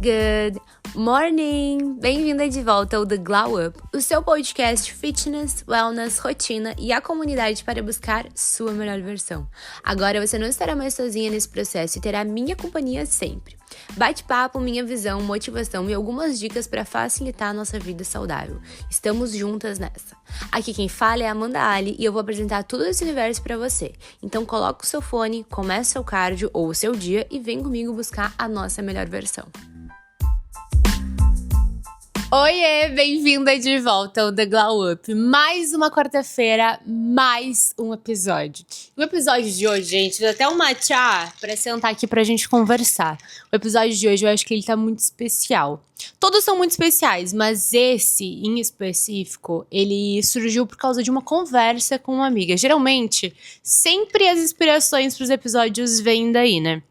Good morning! Bem-vinda de volta ao The Glow Up, o seu podcast fitness, wellness, rotina e a comunidade para buscar sua melhor versão. Agora você não estará mais sozinha nesse processo e terá minha companhia sempre. Bate-papo, minha visão, motivação e algumas dicas para facilitar a nossa vida saudável. Estamos juntas nessa. Aqui quem fala é a Amanda Ali e eu vou apresentar tudo esse universo para você. Então coloca o seu fone, comece seu cardio ou o seu dia e vem comigo buscar a nossa melhor versão. Oiê, bem-vinda de volta ao The Glow Up. Mais uma quarta-feira, mais um episódio. O episódio de hoje, gente, deu até um matcha pra sentar aqui pra gente conversar. O episódio de hoje, eu acho que ele tá muito especial. Todos são muito especiais, mas esse, em específico, ele surgiu por causa de uma conversa com uma amiga. Geralmente, sempre as inspirações pros episódios vêm daí, né?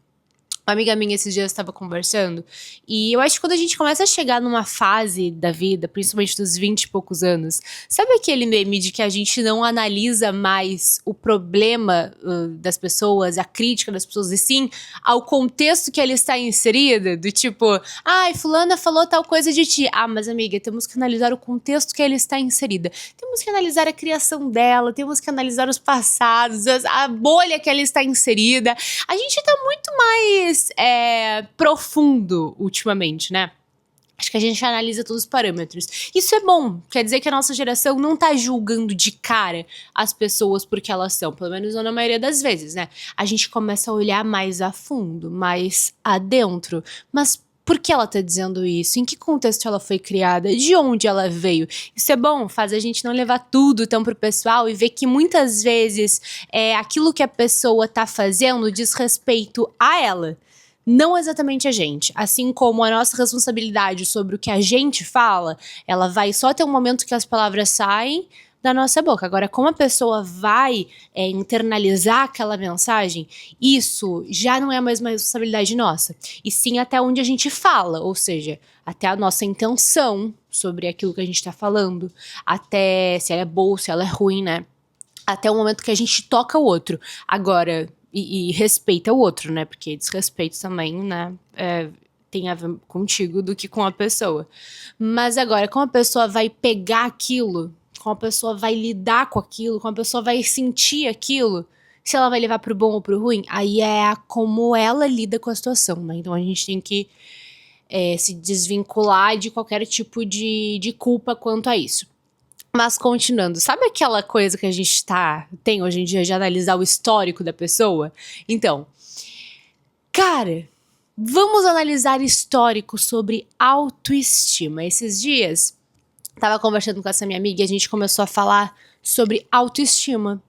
Uma amiga minha esses dias estava conversando e eu acho que quando a gente começa a chegar numa fase da vida, principalmente dos 20 e poucos anos, sabe aquele meme de que a gente não analisa mais o problema das pessoas, a crítica das pessoas, e sim ao contexto que ela está inserida? Do tipo, ai, fulana falou tal coisa de ti. Ah, mas amiga, temos que analisar o contexto que ela está inserida. Temos que analisar a criação dela, temos que analisar os passados, a bolha que ela está inserida. A gente tá muito mais profundo ultimamente, né? Acho que a gente analisa todos os parâmetros. Isso é bom, quer dizer que a nossa geração não tá julgando de cara as pessoas porque elas são, pelo menos não na maioria das vezes, né? A gente começa a olhar mais a fundo, mais adentro, mas por que ela tá dizendo isso? Em que contexto ela foi criada? De onde ela veio? Isso é bom, faz a gente não levar tudo tão pro pessoal e ver que muitas vezes aquilo que a pessoa tá fazendo diz respeito a ela. Não exatamente a gente. Assim como a nossa responsabilidade sobre o que a gente fala, ela vai só ter um momento que as palavras saem da nossa boca. Agora, como a pessoa vai internalizar aquela mensagem, isso já não é mais uma responsabilidade nossa. E sim até onde a gente fala, ou seja, até a nossa intenção sobre aquilo que a gente tá falando, até se ela é boa ou se ela é ruim, né? Até o momento que a gente toca o outro. Agora, e respeita o outro, né? Porque desrespeito também, né? Tem a ver contigo do que com a pessoa. Mas agora, como a pessoa vai pegar aquilo, como a pessoa vai lidar com aquilo, como a pessoa vai sentir aquilo, se ela vai levar pro bom ou pro ruim, aí como ela lida com a situação, né? Então a gente tem que se desvincular de qualquer tipo de culpa quanto a isso. Mas continuando, sabe aquela coisa que a gente tem hoje em dia de analisar o histórico da pessoa? Então, cara, vamos analisar histórico sobre autoestima. Esses dias, tava conversando com essa minha amiga e a gente começou a falar sobre autoestima.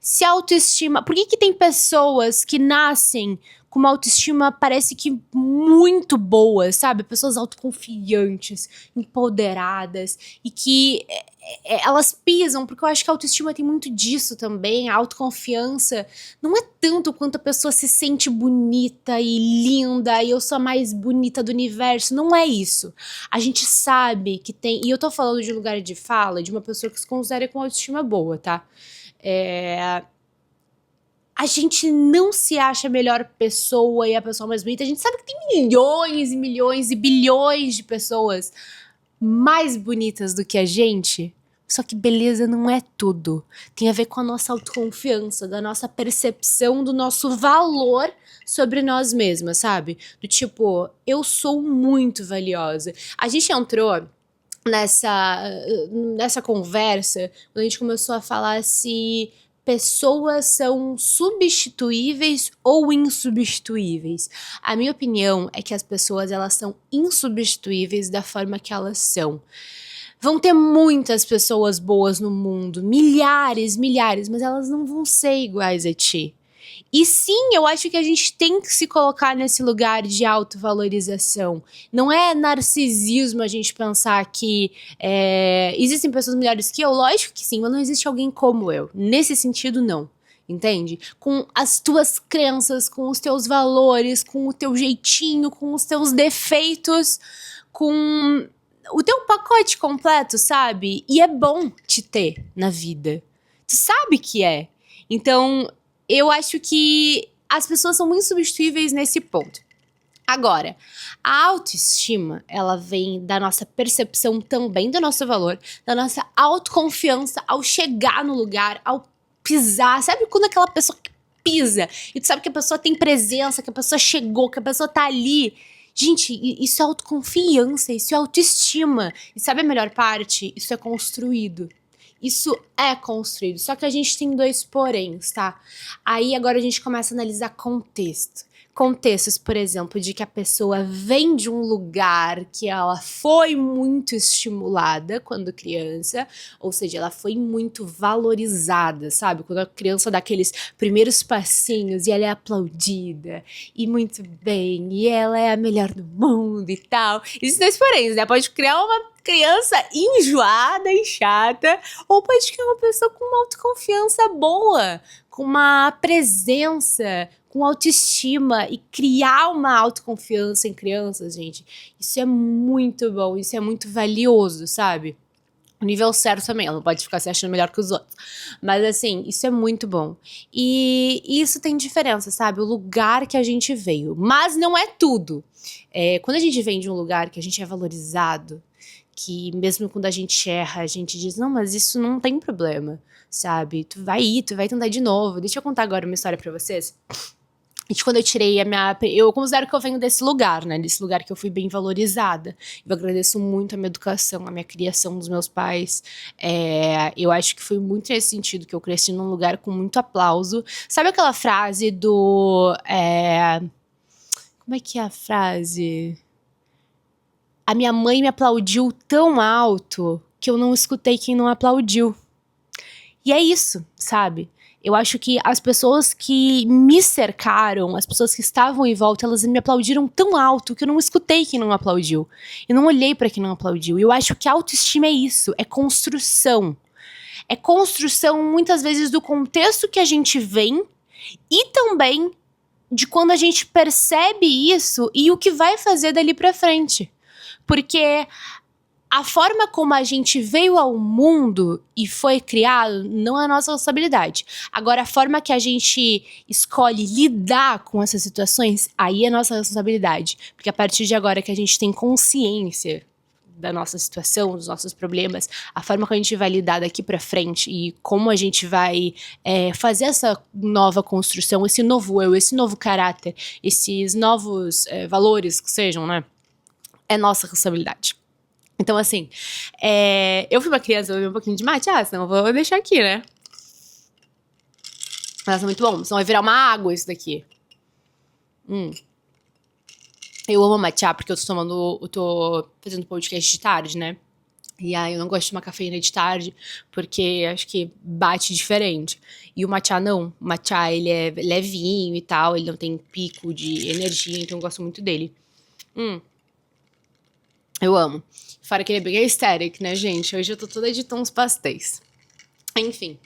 Se autoestima... Por que tem pessoas que nascem com uma autoestima parece que muito boa, sabe? Pessoas autoconfiantes, empoderadas e que elas pisam, porque eu acho que a autoestima tem muito disso também, a autoconfiança não é tanto quanto a pessoa se sente bonita e linda e eu sou a mais bonita do universo, não é isso. A gente sabe que tem, e eu tô falando de lugar de fala de uma pessoa que se considera com autoestima boa, tá? A gente não se acha a melhor pessoa e a pessoa mais bonita. A gente sabe que tem milhões e milhões e bilhões de pessoas mais bonitas do que a gente. Só que beleza não é tudo. Tem a ver com a nossa autoconfiança, da nossa percepção do nosso valor sobre nós mesmas, sabe? Do tipo, eu sou muito valiosa. A gente entrou nessa conversa quando a gente começou a falar se pessoas são substituíveis ou insubstituíveis. A minha opinião é que as pessoas elas são insubstituíveis da forma que elas são. Vão ter muitas pessoas boas no mundo, milhares, mas elas não vão ser iguais a ti. E sim, eu acho que a gente tem que se colocar nesse lugar de autovalorização. Não é narcisismo a gente pensar que existem pessoas melhores que eu, lógico que sim, mas não existe alguém como eu. Nesse sentido, não. Entende? Com as tuas crenças, com os teus valores, com o teu jeitinho, com os teus defeitos, com o teu pacote completo, sabe? E é bom te ter na vida. Tu sabe que é. Então, eu acho que as pessoas são muito substituíveis nesse ponto. Agora, a autoestima, ela vem da nossa percepção também do nosso valor, da nossa autoconfiança ao chegar no lugar, ao pisar. Sabe quando aquela pessoa que pisa e tu sabe que a pessoa tem presença, que a pessoa chegou, que a pessoa tá ali? Gente, isso é autoconfiança, isso é autoestima. E sabe a melhor parte? Isso é construído. Isso é construído. Só que a gente tem 2 poréns, tá? Aí agora a gente começa a analisar contexto. Contextos, por exemplo, de que a pessoa vem de um lugar que ela foi muito estimulada quando criança, ou seja, ela foi muito valorizada, sabe? Quando a criança dá aqueles primeiros passinhos e ela é aplaudida, e muito bem, e ela é a melhor do mundo e tal. Existem 2 poréns, né? Pode criar uma criança enjoada e chata, ou pode criar uma pessoa com uma autoconfiança boa, com uma presença, com autoestima, e criar uma autoconfiança em crianças, gente, isso é muito bom, isso é muito valioso, sabe? O nível certo também, ela não pode ficar se achando melhor que os outros. Mas assim, isso é muito bom. E isso tem diferença, sabe? O lugar que a gente veio. Mas não é tudo. Quando a gente vem de um lugar que a gente é valorizado, que mesmo quando a gente erra, a gente diz, não, mas isso não tem problema, sabe? Tu vai tentar de novo. Deixa eu contar agora uma história pra vocês. De quando eu tirei a minha... Eu considero que eu venho desse lugar, né? Desse lugar que eu fui bem valorizada. Eu agradeço muito a minha educação, a minha criação dos meus pais. Eu acho que foi muito nesse sentido que eu cresci num lugar com muito aplauso. Sabe aquela frase do... Como é que é a frase? A minha mãe me aplaudiu tão alto que eu não escutei quem não aplaudiu. E é isso, sabe? Eu acho que as pessoas que me cercaram, as pessoas que estavam em volta, elas me aplaudiram tão alto que eu não escutei quem não aplaudiu. Eu não olhei pra quem não aplaudiu. Eu acho que a autoestima é isso, é construção. É construção, muitas vezes, do contexto que a gente vem e também de quando a gente percebe isso e o que vai fazer dali pra frente. Porque a forma como a gente veio ao mundo e foi criado não é nossa responsabilidade. Agora, a forma que a gente escolhe lidar com essas situações, aí é nossa responsabilidade. Porque a partir de agora que a gente tem consciência da nossa situação, dos nossos problemas, a forma que a gente vai lidar daqui pra frente e como a gente vai fazer essa nova construção, esse novo eu, esse novo caráter, esses novos valores que sejam, né? É nossa responsabilidade. Então, assim, eu fui uma criança, eu bebi um pouquinho de matcha, senão eu vou deixar aqui, né? Mas é muito bom, senão vai virar uma água isso daqui. Eu amo matcha porque eu tô fazendo podcast de tarde, né? E aí eu não gosto de tomar cafeína de tarde, porque acho que bate diferente. E o matcha não. O matcha, ele é levinho e tal, ele não tem pico de energia, então eu gosto muito dele. Eu amo. Fora que ele é bem aesthetic, né, gente? Hoje eu tô toda de tons pastéis. Enfim.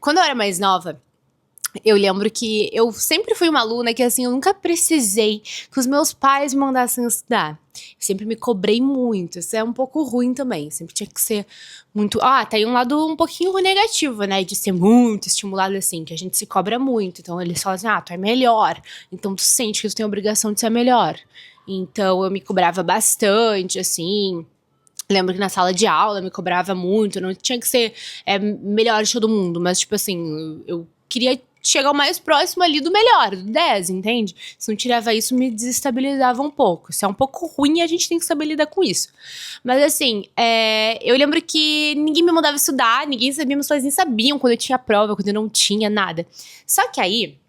Quando eu era mais nova, eu lembro que eu sempre fui uma aluna que, assim, eu nunca precisei que os meus pais me mandassem estudar. Sempre me cobrei muito. Isso é um pouco ruim também. Sempre tinha que ser muito... tem um lado um pouquinho negativo, né? De ser muito estimulado, assim, que a gente se cobra muito. Então, eles falam assim, tu é melhor. Então, tu sente que tu tem a obrigação de ser melhor. Então, eu me cobrava bastante, assim. Lembro que na sala de aula me cobrava muito. Não tinha que ser melhor de todo mundo. Mas, tipo assim, eu queria chegar o mais próximo ali do melhor, do 10, entende? Se não tirava isso, me desestabilizava um pouco. Isso é um pouco ruim e a gente tem que saber lidar com isso. Mas, assim, eu lembro que ninguém me mandava estudar. Ninguém sabia, meus pais nem sabiam quando eu tinha prova, quando eu não tinha nada. Só que aí...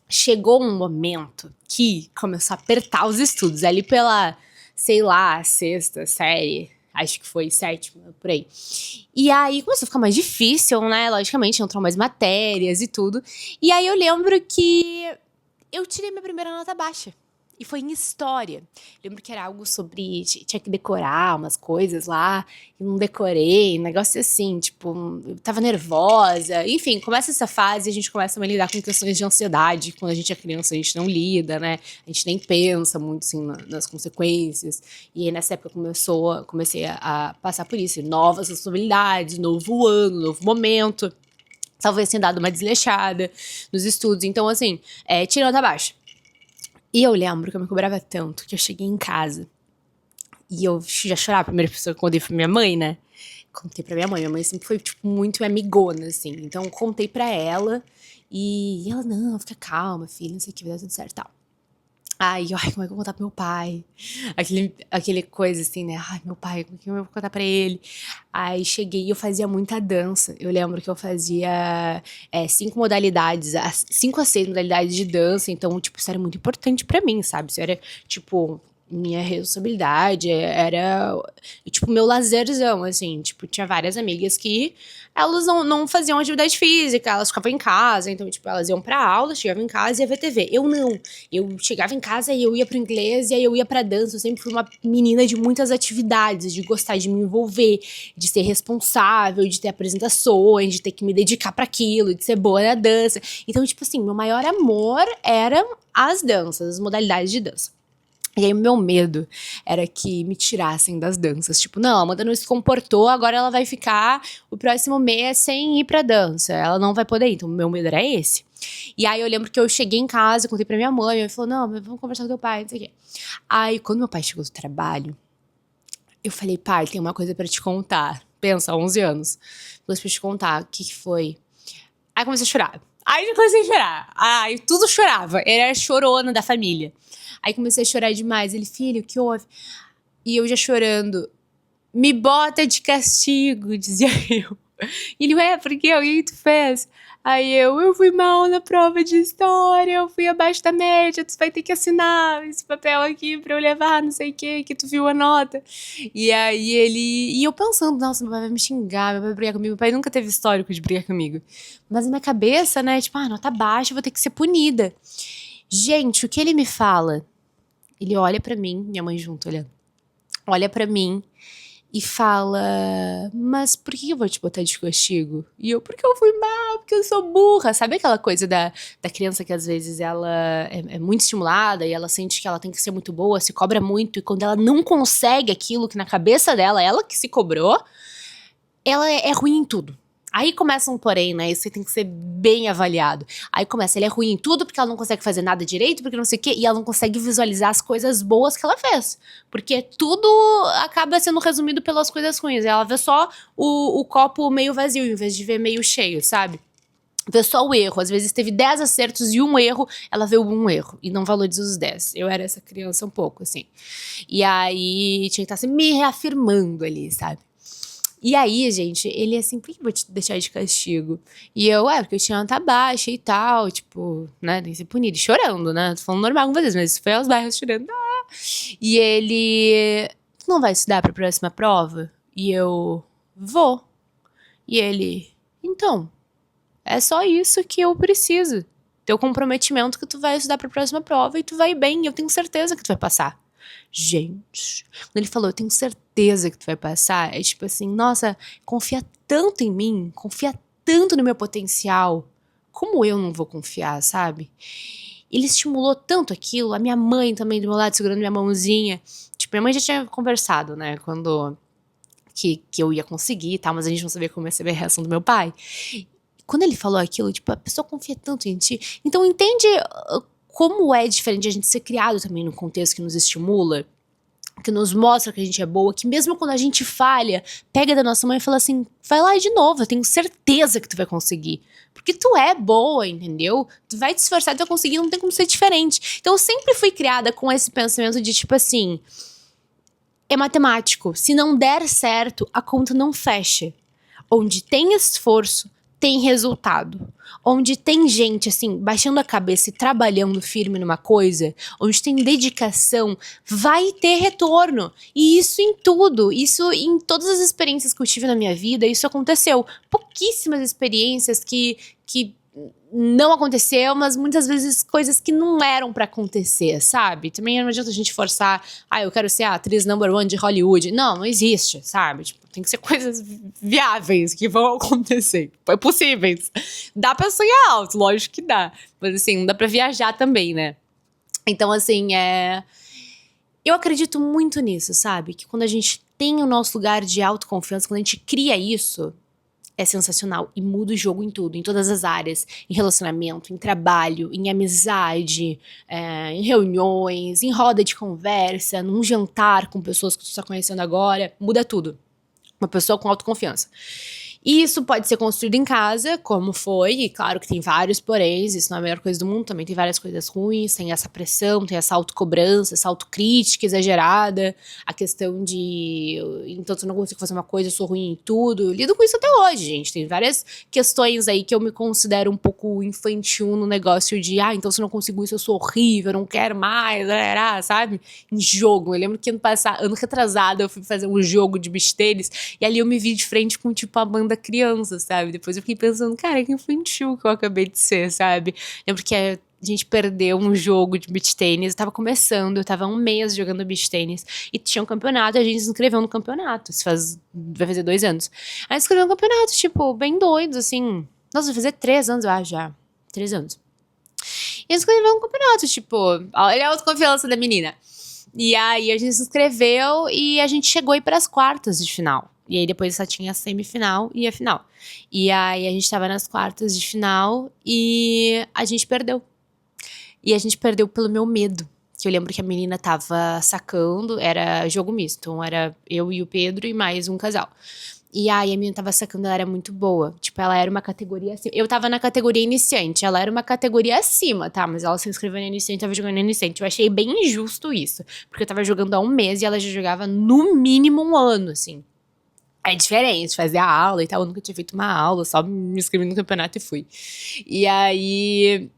chegou um momento que começou a apertar os estudos, ali pela, sei lá, 6ª série, acho que foi 7ª, por aí. E aí começou a ficar mais difícil, né, logicamente, entrou mais matérias e tudo. E aí eu lembro que eu tirei minha primeira nota baixa. E foi em história. Lembro que era algo sobre... tinha que decorar umas coisas lá. E não decorei, um negócio assim, tipo... eu tava nervosa. Enfim, começa essa fase e a gente começa a lidar com questões de ansiedade. Quando a gente é criança, a gente não lida, né? A gente nem pensa muito, assim, nas consequências. E aí, nessa época, comecei a passar por isso. Novas responsabilidades, novo ano, novo momento. Talvez tenha dado uma desleixada nos estudos. Então, assim, tirei nota baixa. E eu lembro que eu me cobrava tanto que eu cheguei em casa e eu já chorava. A primeira pessoa que eu contei pra minha mãe, né? Contei pra minha mãe. Minha mãe sempre foi, tipo, muito amigona, assim. Então, eu contei pra ela e ela, não, fica calma, filha, não sei o que, vai dar tudo certo e tal. Ai, como é que eu vou contar pro meu pai? Aquele coisa assim, né? Ai, meu pai, como é que eu vou contar pra ele? Aí cheguei e eu fazia muita dança. Eu lembro que eu fazia 5 modalidades, 5 a 6 modalidades de dança. Então, tipo, isso era muito importante pra mim, sabe? Isso era, tipo, minha responsabilidade. Era, tipo, meu lazerzão, assim. Tipo, tinha várias amigas que elas não faziam atividade física, elas ficavam em casa. Então, tipo, elas iam pra aula, chegavam em casa e ia ver TV. Eu não. Eu chegava em casa e eu ia pro inglês e aí eu ia pra dança. Eu sempre fui uma menina de muitas atividades, de gostar de me envolver, de ser responsável, de ter apresentações, de ter que me dedicar pra aquilo, de ser boa na dança. Então, tipo assim, meu maior amor eram as danças, as modalidades de dança. E aí o meu medo era que me tirassem das danças. Tipo, não, a Amanda não se comportou, agora ela vai ficar o próximo mês sem ir pra dança. Ela não vai poder ir. Então, o meu medo era esse. E aí eu lembro que eu cheguei em casa, contei pra minha mãe, ela falou, não, vamos conversar com teu pai, não sei o quê. Aí, quando meu pai chegou do trabalho, eu falei, pai, tem uma coisa pra te contar. Pensa, 11 anos. Coisa pra te contar, o que foi? Aí eu comecei a chorar. Aí eu comecei a chorar. Aí tudo chorava. Ele era a chorona da família. Aí comecei a chorar demais. Ele, filho, o que houve? E eu já chorando. Me bota de castigo, dizia eu. E ele, por quê? O que tu fez? Aí eu fui mal na prova de história, eu fui abaixo da média, tu vai ter que assinar esse papel aqui pra eu levar, não sei o que tu viu a nota. E aí e eu pensando, nossa, meu pai vai me xingar, meu pai vai brigar comigo, meu pai nunca teve histórico de brigar comigo. Mas na minha cabeça, né, tipo, nota baixa, eu vou ter que ser punida. Gente, o que ele me fala? Ele olha pra mim, minha mãe junto olhando, olha pra mim e fala, mas por que eu vou te botar de castigo? E eu, porque eu fui mal, porque eu sou burra. Sabe aquela coisa da criança que às vezes ela é muito estimulada e ela sente que ela tem que ser muito boa, se cobra muito, e quando ela não consegue aquilo que na cabeça dela, ela que se cobrou, ela é ruim em tudo. Aí começa um porém, né? Isso tem que ser bem avaliado. Aí começa, ele é ruim em tudo porque ela não consegue fazer nada direito, porque não sei o quê, e ela não consegue visualizar as coisas boas que ela fez. Porque tudo acaba sendo resumido pelas coisas ruins. Ela vê só o copo meio vazio, em vez de ver meio cheio, sabe? Vê só o erro. Às vezes teve 10 acertos e um erro, ela vê um erro e não valoriza os 10. Eu era essa criança um pouco, assim. E aí tinha que estar sempre me reafirmando ali, sabe? E aí, gente, ele assim, por que eu vou te deixar de castigo? E eu, porque eu tinha nota baixa e tal, tipo, né, tem que ser punido. Chorando, né? Tô falando normal com vocês, mas isso foi aos bairros chorando. E ele, tu não vai estudar pra próxima prova? E eu, vou. E ele, então, é só isso que eu preciso. Teu comprometimento que tu vai estudar pra próxima prova e tu vai bem, eu tenho certeza que tu vai passar. Gente, quando ele falou, eu tenho certeza que tu vai passar, é tipo assim, nossa, confia tanto em mim, confia tanto no meu potencial, como eu não vou confiar, sabe? Ele estimulou tanto aquilo, a minha mãe também do meu lado, segurando minha mãozinha. Tipo, minha mãe já tinha conversado, né, quando que eu ia conseguir e tal, mas a gente não sabia como ia ser a reação do meu pai. Quando ele falou aquilo, tipo, a pessoa confia tanto em ti. Então, entende como é diferente a gente ser criado também num contexto que nos estimula, que nos mostra que a gente é boa, que mesmo quando a gente falha, pega da nossa mãe e fala assim, vai lá de novo, eu tenho certeza que tu vai conseguir. Porque tu é boa, entendeu? Tu vai te esforçar, tu vai conseguir, não tem como ser diferente. Então eu sempre fui criada com esse pensamento de tipo assim, é matemático, se não der certo, a conta não fecha. Onde tem esforço, tem resultado. Onde tem gente, assim, baixando a cabeça e trabalhando firme numa coisa, onde tem dedicação, vai ter retorno. E isso em tudo, isso em todas as experiências que eu tive na minha vida, isso aconteceu. Pouquíssimas experiências que não aconteceu, mas muitas vezes coisas que não eram pra acontecer, sabe? Também não adianta a gente forçar, eu quero ser a atriz number one de Hollywood. Não existe, sabe? Tipo, tem que ser coisas viáveis que vão acontecer, possíveis. Dá pra sonhar alto, lógico que dá. Mas assim, não dá pra viajar também, né? Então, assim, eu acredito muito nisso, sabe? Que quando a gente tem o nosso lugar de autoconfiança, quando a gente cria isso, é sensacional e muda o jogo em tudo, em todas as áreas, em relacionamento, em trabalho, em amizade, em reuniões, em roda de conversa, num jantar com pessoas que tu está conhecendo agora, muda tudo. Uma pessoa com autoconfiança. E isso pode ser construído em casa, como foi, e claro que tem vários poréns, isso não é a melhor coisa do mundo, também tem várias coisas ruins, tem essa pressão, tem essa autocobrança, essa autocrítica exagerada, a questão de, então se eu não consigo fazer uma coisa, eu sou ruim em tudo, eu lido com isso até hoje, gente, tem várias questões aí que eu me considero um pouco infantil no negócio de, então se eu não consigo isso, eu sou horrível, eu não quero mais, sabe? Em jogo, eu lembro que ano retrasado, eu fui fazer um jogo de beach tênis, e ali eu me vi de frente com, tipo, a banda criança, sabe? Depois eu fiquei pensando, cara, que infantil que eu acabei de ser, sabe? Lembro que a gente perdeu um jogo de beach tênis, eu tava começando, eu tava há um mês jogando beach tênis, e tinha um campeonato, e a gente se inscreveu no campeonato, vai fazer 2 anos. Aí inscreveu no campeonato, tipo, bem doido, assim, nossa, vai fazer 3 anos, eu acho, já. 3 anos. E inscreveu no campeonato, tipo, olha a autoconfiança da menina. E aí a gente se inscreveu e a gente chegou aí pras quartas de final. E aí depois só tinha a semifinal e a final. E aí a gente tava nas quartas de final e a gente perdeu. E a gente perdeu pelo meu medo. Que eu lembro que a menina tava sacando, era jogo misto. Então era eu e o Pedro e mais um casal. E aí a menina tava sacando, ela era muito boa. Tipo, ela era uma categoria acima. Eu tava na categoria iniciante, ela era uma categoria acima, tá? Mas ela se inscreveu na iniciante, tava jogando na iniciante. Eu achei bem injusto isso. Porque eu tava jogando há um mês e ela já jogava no mínimo um ano, assim. É diferente, fazer a aula e tal. Eu nunca tinha feito uma aula, só me inscrevi no campeonato e fui. E aí,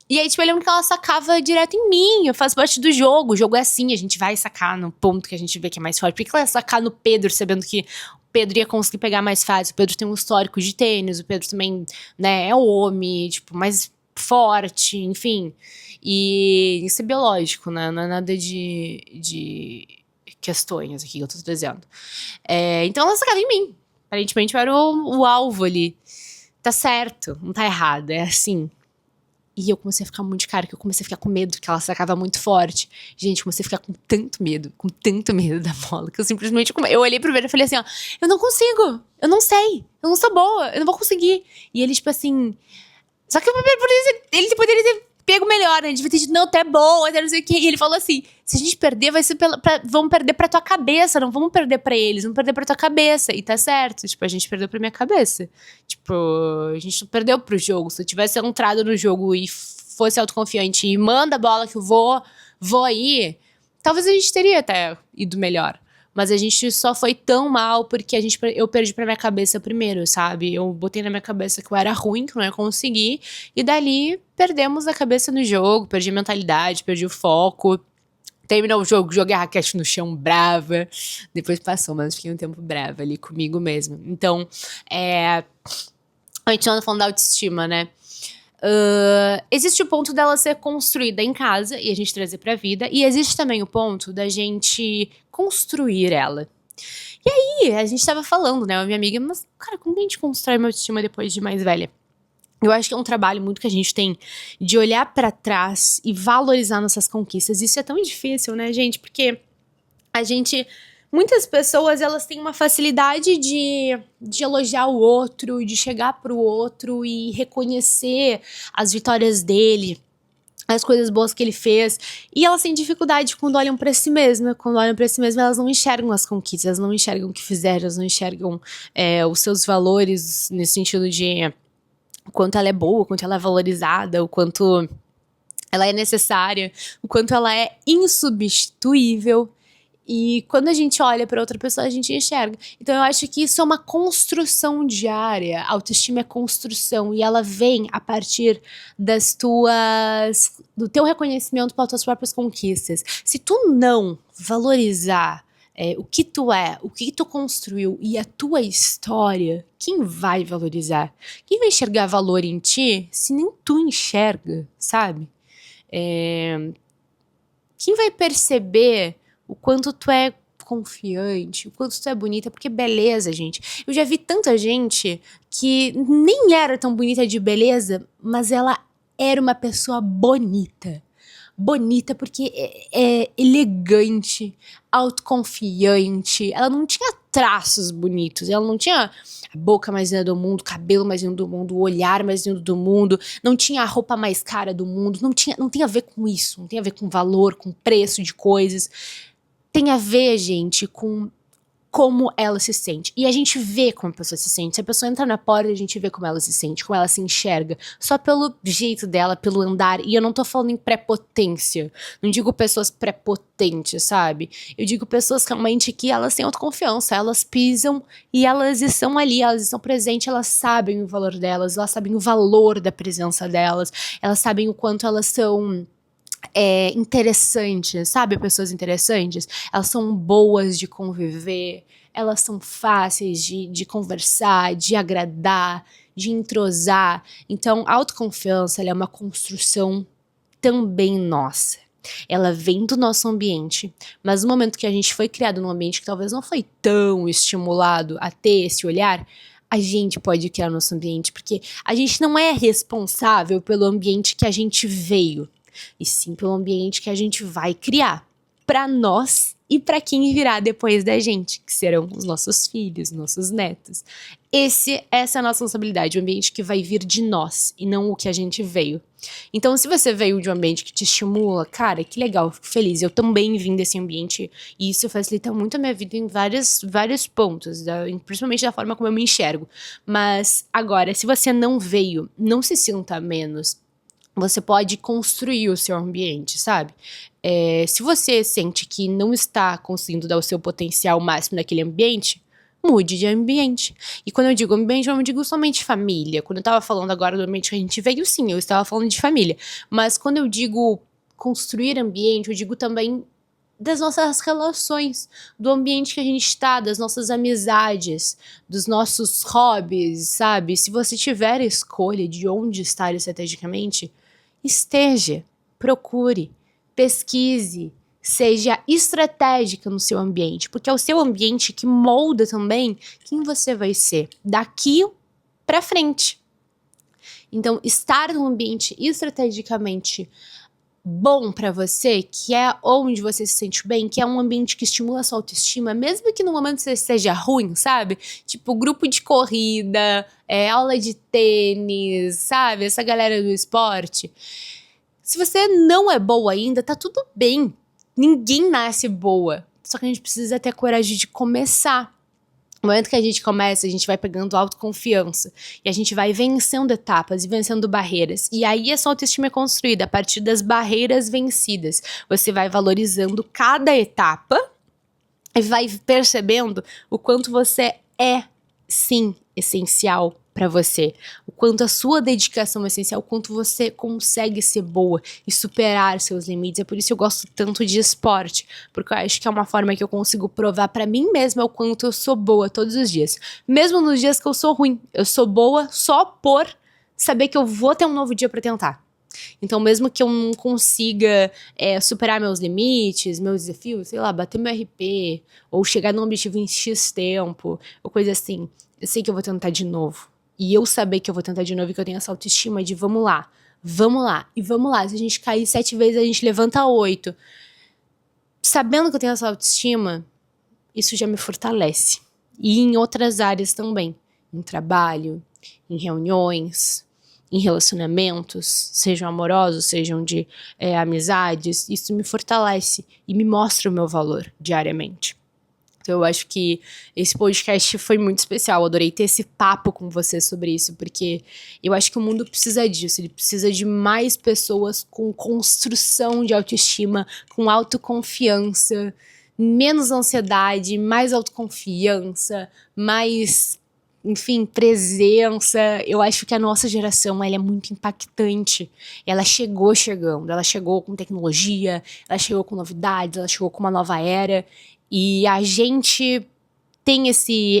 tipo, eu lembro que ela sacava direto em mim. Eu faço parte do jogo. O jogo é assim, a gente vai sacar no ponto que a gente vê que é mais forte. Por que ela ia sacar no Pedro, sabendo que o Pedro ia conseguir pegar mais fácil? O Pedro tem um histórico de tênis, o Pedro também, né, é homem, tipo, mais forte, enfim. E isso é biológico, né? Não é nada de questões aqui que eu tô trazendo. Então ela sacava em mim. Aparentemente eu era o alvo ali. Tá certo, não tá errado, é assim. E eu comecei a ficar muito de cara, que eu comecei a ficar com medo, que ela sacava muito forte. Gente, comecei a ficar com tanto medo da bola, que eu simplesmente... Eu olhei pro Pedro e falei assim, eu não consigo, eu não sei, eu não sou boa, eu não vou conseguir. E ele, tipo assim... Só que ele poderia ter pego melhor, né? Ele devia ter dito, não, tu é boa, não sei o quê. E ele falou assim, se a gente perder, vai ser vamos perder pra tua cabeça, não vamos perder pra eles, vamos perder pra tua cabeça. E tá certo, tipo, a gente perdeu pra minha cabeça. Tipo, a gente não perdeu pro jogo. Se eu tivesse entrado no jogo e fosse autoconfiante e manda a bola que eu vou aí, talvez a gente teria até ido melhor. Mas a gente só foi tão mal porque eu perdi pra minha cabeça primeiro, sabe? Eu botei na minha cabeça que eu era ruim, que eu não ia conseguir. E dali, perdemos a cabeça no jogo, perdi a mentalidade, perdi o foco. Terminou o jogo, joguei a raquete no chão, brava. Depois passou, mas fiquei um tempo brava ali comigo mesma. Então, a gente anda falando da autoestima, né? Existe o ponto dela ser construída em casa e a gente trazer pra vida, e existe também o ponto da gente construir ela. E aí, a gente tava falando, né, a minha amiga, mas, cara, como que a gente constrói uma autoestima depois de mais velha? Eu acho que é um trabalho muito que a gente tem de olhar pra trás e valorizar nossas conquistas. Isso é tão difícil, né, gente? Porque muitas pessoas, elas têm uma facilidade de elogiar o outro, de chegar pro outro e reconhecer as vitórias dele, as coisas boas que ele fez. E elas têm dificuldade quando olham pra si mesmas. Quando olham pra si mesmas, elas não enxergam as conquistas, elas não enxergam o que fizeram, elas não enxergam os seus valores, nesse sentido de o quanto ela é boa, o quanto ela é valorizada, o quanto ela é necessária, o quanto ela é insubstituível. E quando a gente olha para outra pessoa, a gente enxerga. Então eu acho que isso é uma construção diária. A autoestima é construção e ela vem a partir do teu reconhecimento pelas tuas próprias conquistas. Se tu não valorizar o que tu é, o que tu construiu e a tua história, quem vai valorizar? Quem vai enxergar valor em ti se nem tu enxerga, sabe? Quem vai perceber o quanto tu é confiante, o quanto tu é bonita, porque beleza, gente. Eu já vi tanta gente que nem era tão bonita de beleza, mas ela era uma pessoa bonita. bonita porque é elegante, autoconfiante. Ela não tinha traços bonitos, ela não tinha a boca mais linda do mundo, o cabelo mais lindo do mundo, o olhar mais lindo do mundo, não tinha a roupa mais cara do mundo, não tem a ver com isso, não tem a ver com valor, com preço de coisas. Tem a ver, gente, com como ela se sente. E a gente vê como a pessoa se sente. Se a pessoa entra na porta, a gente vê como ela se sente, como ela se enxerga. Só pelo jeito dela, pelo andar. E eu não tô falando em prepotência. Não digo pessoas prepotentes, sabe? Eu digo pessoas realmente que elas têm autoconfiança. Elas pisam e elas estão ali, elas estão presentes, elas sabem o valor delas, elas sabem o valor da presença delas, elas sabem o quanto elas são interessantes, sabe? Pessoas interessantes. Elas são boas de conviver, elas são fáceis de conversar, de agradar, de entrosar. Então, a autoconfiança, ela é uma construção também nossa. Ela vem do nosso ambiente, mas no momento que a gente foi criado num ambiente que talvez não foi tão estimulado a ter esse olhar, a gente pode criar nosso ambiente, porque a gente não é responsável pelo ambiente que a gente veio, e sim pelo ambiente que a gente vai criar para nós e para quem virá depois da gente, que serão os nossos filhos, nossos netos. Essa é a nossa responsabilidade, o ambiente que vai vir de nós e não o que a gente veio. Então, se você veio de um ambiente que te estimula, cara, que legal, fico feliz. Eu também vim desse ambiente e isso facilita muito a minha vida em vários pontos, principalmente da forma como eu me enxergo. Mas, agora, se você não veio, não se sinta menos. Você pode construir o seu ambiente, sabe? Se você sente que não está conseguindo dar o seu potencial máximo naquele ambiente, mude de ambiente. E quando eu digo ambiente, eu não digo somente família. Quando eu estava falando agora do ambiente que a gente veio, sim, eu estava falando de família. Mas quando eu digo construir ambiente, eu digo também das nossas relações, do ambiente que a gente está, das nossas amizades, dos nossos hobbies, sabe? Se você tiver a escolha de onde estar estrategicamente, esteja, procure, pesquise, seja estratégica no seu ambiente, porque é o seu ambiente que molda também quem você vai ser daqui para frente. Então, estar num ambiente estrategicamente bom para você, que é onde você se sente bem, que é um ambiente que estimula a sua autoestima, mesmo que no momento você esteja ruim, sabe? Tipo, grupo de corrida, aula de tênis, sabe? Essa galera do esporte. Se você não é boa ainda, tá tudo bem. Ninguém nasce boa. Só que a gente precisa ter a coragem de começar. No momento que a gente começa, a gente vai pegando autoconfiança. E a gente vai vencendo etapas e vencendo barreiras. E aí essa autoestima é construída a partir das barreiras vencidas. Você vai valorizando cada etapa e vai percebendo o quanto você é, sim, essencial para você. O quanto a sua dedicação é essencial, o quanto você consegue ser boa e superar seus limites. É por isso que eu gosto tanto de esporte, porque eu acho que é uma forma que eu consigo provar para mim mesma o quanto eu sou boa todos os dias. Mesmo nos dias que eu sou ruim, eu sou boa só por saber que eu vou ter um novo dia para tentar. Então, mesmo que eu não consiga superar meus limites, meus desafios, sei lá, bater meu RP, ou chegar num objetivo em X tempo, ou coisa assim, eu sei que eu vou tentar de novo. E eu saber que eu vou tentar de novo e que eu tenho essa autoestima de vamos lá, e vamos lá. Se a gente cair 7 vezes, a gente levanta 8. Sabendo que eu tenho essa autoestima, isso já me fortalece. E em outras áreas também. Em trabalho, em reuniões, em relacionamentos, sejam amorosos, sejam de amizades, isso me fortalece e me mostra o meu valor diariamente. Então eu acho que esse podcast foi muito especial, eu adorei ter esse papo com você sobre isso, porque eu acho que o mundo precisa disso, ele precisa de mais pessoas com construção de autoestima, com autoconfiança, menos ansiedade, mais autoconfiança, mais, enfim, presença. Eu acho que a nossa geração, ela é muito impactante. Ela chegou chegando, ela chegou com tecnologia, ela chegou com novidades, ela chegou com uma nova era. E a gente tem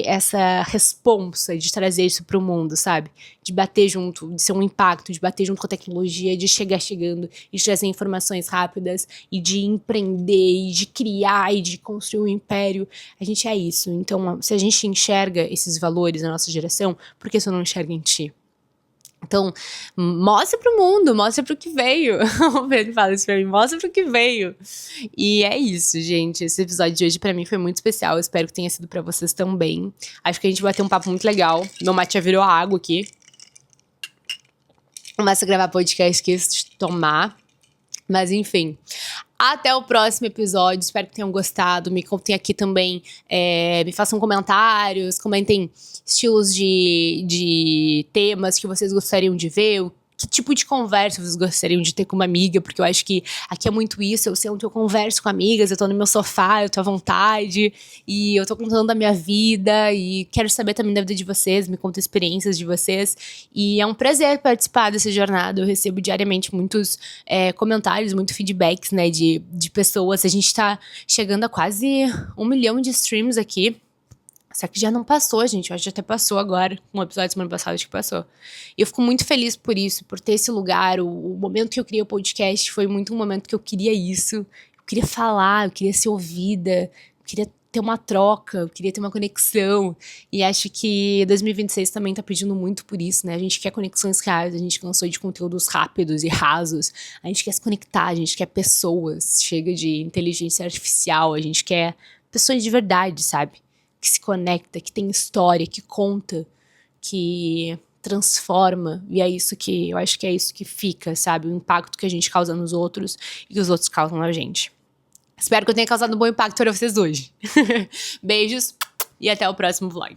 essa responsa de trazer isso pro mundo, sabe? De bater junto, de ser um impacto, de bater junto com a tecnologia, de chegar chegando, de trazer informações rápidas, e de empreender, e de criar, e de construir um império. A gente é isso. Então, se a gente enxerga esses valores na nossa geração, por que você não enxerga em ti? Então, mostra pro mundo, mostra pro que veio. O Pedro fala isso pra mim, mostra pro que veio. E é isso, gente. Esse episódio de hoje pra mim foi muito especial. Eu espero que tenha sido pra vocês também. Acho que a gente vai ter um papo muito legal. Meu mate já virou água aqui. Começa a gravar podcast, esqueço de tomar. Mas enfim, até o próximo episódio. Espero que tenham gostado. Me contem aqui também, me façam comentários, comentem estilos de temas que vocês gostariam de ver, que tipo de conversa vocês gostariam de ter com uma amiga, porque eu acho que aqui é muito isso, eu sento, eu converso com amigas, eu tô no meu sofá, eu tô à vontade, e eu tô contando da minha vida, e quero saber também da vida de vocês, me conta experiências de vocês, e é um prazer participar dessa jornada. Eu recebo diariamente muitos comentários, muitos feedbacks, né, de pessoas. A gente tá chegando a quase 1 milhão de streams aqui. Só que já não passou, gente. Eu acho que até passou agora. Um episódio semana passada, acho que passou. E eu fico muito feliz por isso, por ter esse lugar. O momento que eu criei o podcast foi muito um momento que eu queria isso. Eu queria falar, eu queria ser ouvida, eu queria ter uma troca, eu queria ter uma conexão. E acho que 2026 também tá pedindo muito por isso, né? A gente quer conexões reais, a gente cansou de conteúdos rápidos e rasos. A gente quer se conectar, a gente quer pessoas. Chega de inteligência artificial, a gente quer pessoas de verdade, sabe? Que se conecta, que tem história, que conta, que transforma. E é isso que, eu acho que é isso que fica, sabe? O impacto que a gente causa nos outros e que os outros causam na gente. Espero que eu tenha causado um bom impacto para vocês hoje. Beijos e até o próximo vlog.